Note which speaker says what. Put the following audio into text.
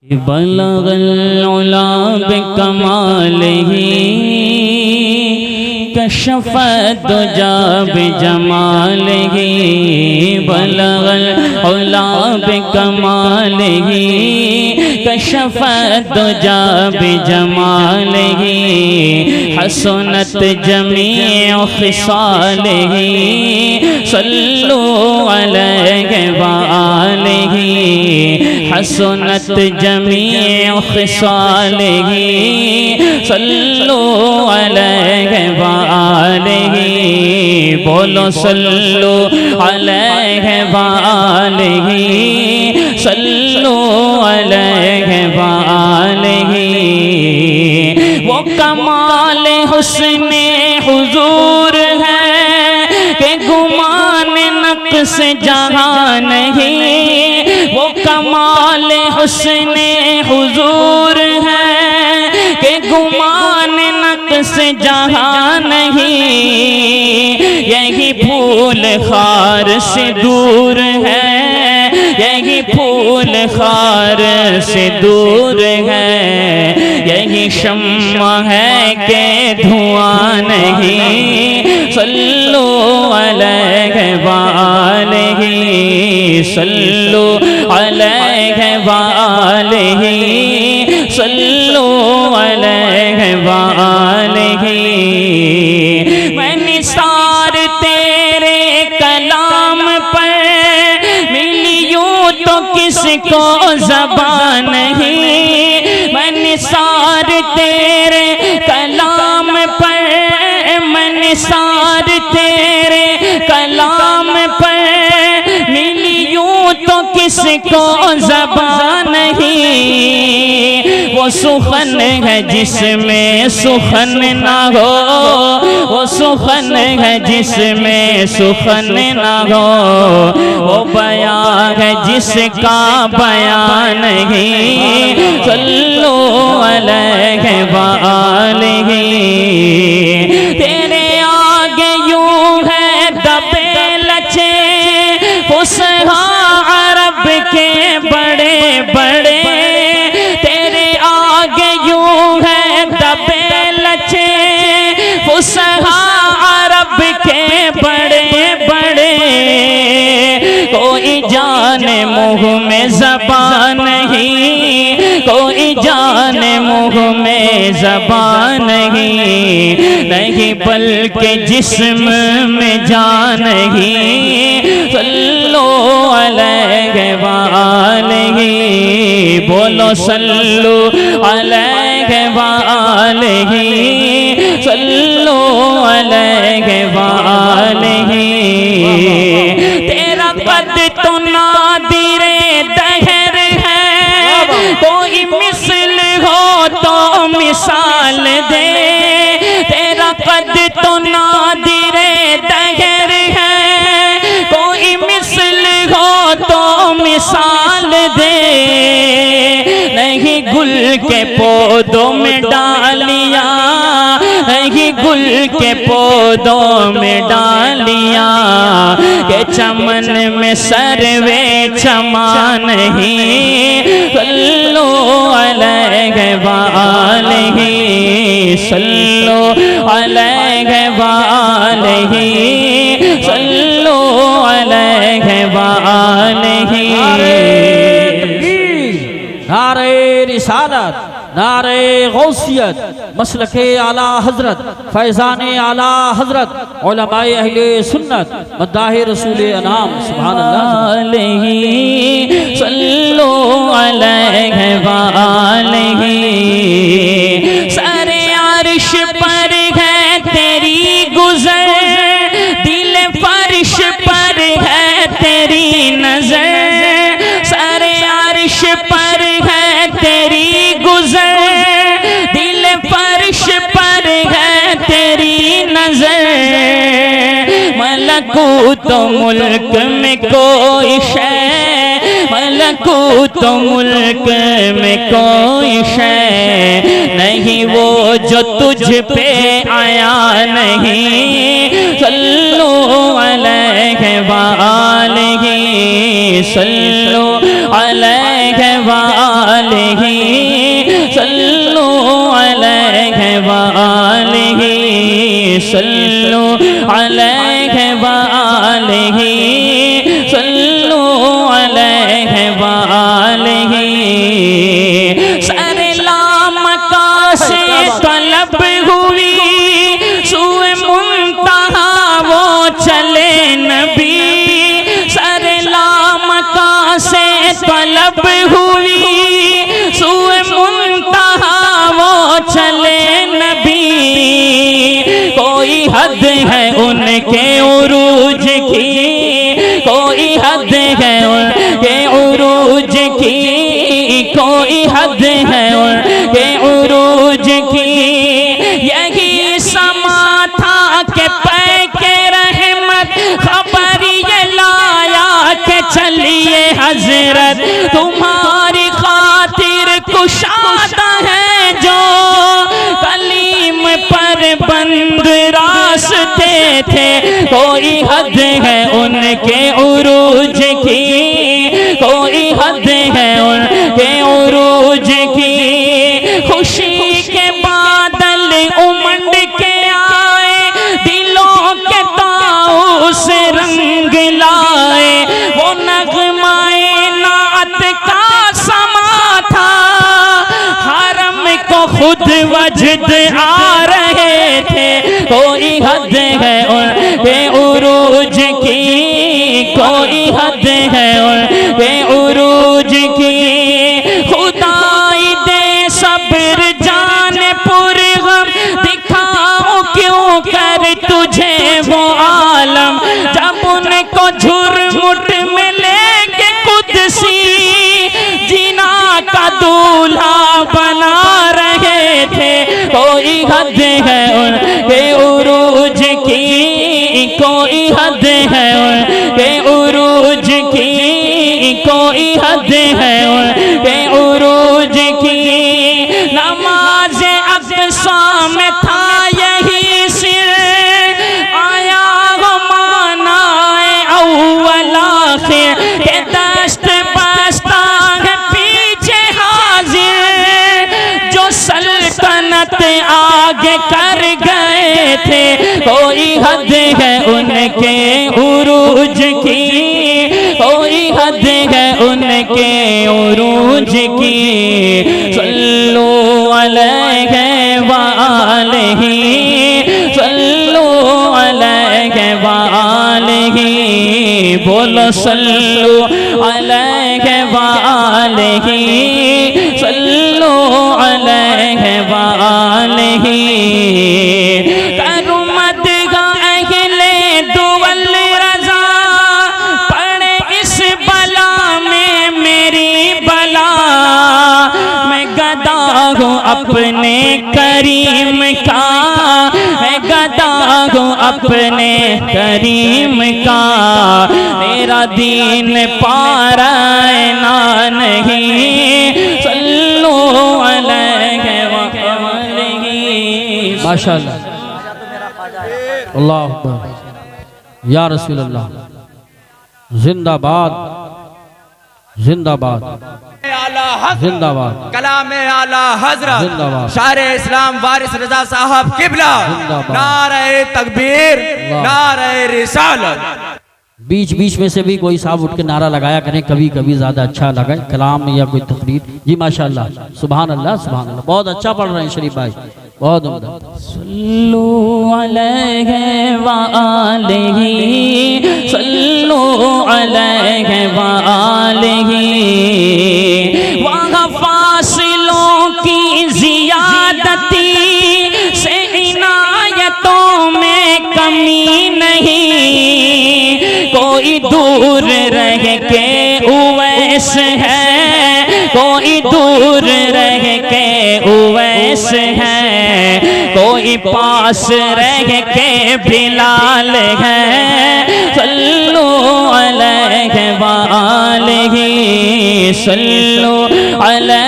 Speaker 1: बलगल उला बिकमालिही कशफत दुजा बिजमालिही। बलगल उला बिकमालिही कशफत दुजा बिजमालिही। हसनत जमीअ खिसालिही सल्लु अलैहि व आलिही। हसनत जमीअ खिसालिही सल्लु अलैहि व आलिही। बोलो सल्लु अलैहि व आलिही सल्लु अलैहि व आलिही। वो कमाल हुस्ने हुजूर है कि गुमान नक्श जहां नहीं। वो कमाल हुस्ने हुजूर है कि गुमान नक्श जहां नहीं। यही फूल खार से दूर है, यही फूल खार से दूर है। यही शम्मा है कि धुआं नहीं। सल्लु अलैहि व आलिही सल्लु अलैहि व आलिही सल्लु अलैहि व आलिही। मैं निसार तेरे कलाम पर मिली यूं तो किसको ज़बान नहीं। मैं निसार तेरे कलाम पर, मैं निसार तेरे कलाम पर मिली यूं तो किसको ज़बान नहीं। वो सुखन है जिसमें सुखन ना हो, वो सुखन है जिसमें सुखन ना हो। वो बयां है जिसका बयान नहीं। सल्लु अलैहि व आलिही। तेरे आगे यूं है दबे लचे फुसहा अरब के बड़े बड़े। तेरे आगे यूं है दबे लचे फुसहा अरब के बड़े बड़े। कोई जाने मुँह में ज़बान नहीं, कोई जाने मुँह में ज़बान नहीं। नहीं बल्कि जिस्म में जान नहीं। सल्लु अलैहि व आलिही। बोलो सल्लु अलैहि व आलिही सल्लु अलैहि व आलिही। तेरा कद तो नादिरे दहर है, कोई मिसल हो तो मिसाल दे। तेरा कद तो नादिरे दहर है, कोई मिसल हो तो मिसाल दे। नहीं गुल के पौधों में डालियां, नहीं गुल के पौधों में डालियां के चमन में सरवे चमा नहीं। सल्लु अलैहि व आलिही सल्लु अलैहि व आलिही सल्लु अलैहि व आलिही।
Speaker 2: नारे रिसालत, नारे गौसियत, मसलके आला हजरत, फैज़ाने आला हजरत, उलमाए अहले सुन्नत, मद्दाहे रसूल अनाम सुभान अल्लाह।
Speaker 1: सल्लु अलैहि व आलिही। सारे अर्श पर है तेरी गुज़र, दिल फर्श पर है तेरी नजर। सारे अर्श पर है तेरी गुज़र, दिल फर्श पर है तेरी नजर। मलकूत मुल्क में कोई शै, मलकूत मुल्क में कोई शै नहीं वो जो तुझ पे आया नहीं। सल्लु अलैहि व आलिही सल्लु अलैहि व आलिही सल्लु अलैहि व आलिहि सल्लु अलैहि व आलिहि। सरलामका से तलब हुई सुए मुंतहा वो चले नबी। सरलामका से तलब हुई सुए मुंतहा वो चले नबी। कोई हद है उनके उरूज की, कोई हद है उनके उरूज की, कोई हद है उनके उरूज की। यही समा था के पैके रहमत खबर ये लाया के चलिए हजरत तुम्हारी खातिर कुशादा है जो कलीम पर बंद रास्ते थे। कोई हद है उनके उरूज की, कोई हद है उनके उरूज की। खुशी के बादल उमंड के आए, दिलों के ताऊ से रंग लाए। वो नगमाए नात का समा था, हरम को खुद वजद आ रहे थे। कोई हद है उनके उरूज की, कोई हद है उनके उरूज की। खुदाई दे सब्र जान पुरगम, दिखाओ क्यों कर तुझे वो आलम। जब उनको झुरमुट में लेके कुदसी जिना का दूल्हा बना रहे थे। कोई हद है उनके उरूज की, कोई हद है उनके उरूज की, कोई हद है उनके उरूज की। नमाज अक़सा में था यही सिर, आया हो मानाए अव्वल आखिर के दस्त बस्ता है पीछे हाजिर। जो सल्तनत आगे कर गए थे, कोई हद है उनके उरूज की, कोई हद है उनके उरूज की। सल्लु अलैहि व आलिहि सल्लु अलैहि व आलिहि। बोलो सल्लु अलैहि व आलिहि सल्लु अलैहि व आलिहि। अपने करीम का मैं गदा हूँ अपने करीम का। मेरा दीन पारायना नहीं, सल्लु अलैहि व आलिहि।
Speaker 2: माशाअल्लाह, अल्लाह अकबर, या रसूल अल्लाह। जिंदाबाद जिंदाबाद जिंदाबाद।
Speaker 3: कलामे आला हजरत
Speaker 2: जिंदाबाद।
Speaker 3: शायर इस्लाम वारिस रजा साहब किबला। नारे तकबीर, नारे रिसालत।
Speaker 2: बीच बीच में से भी कोई साहब उठ के नारा लगाया करें, कभी कभी ज्यादा अच्छा लगे कलाम या कोई तकरीर। जी माशाअल्लाह, सुभान अल्लाह सुभान अल्लाह। बहुत अच्छा पढ़ रहे हैं शरीफ भाई, बहुत उम्दा।
Speaker 1: सल्लु अलैहि व आलिहि सल्लु अलैहि व आलिहि। वहाँ फासिलों की ज़ियादती से इनायतों में कमी नहीं। कोई दूर रह के उवैस है, कोई दूर रह के उवैस है, कोई पास रह के बिलाल है। सल्लु अलैहि व आलिहि सल्लु अलैहि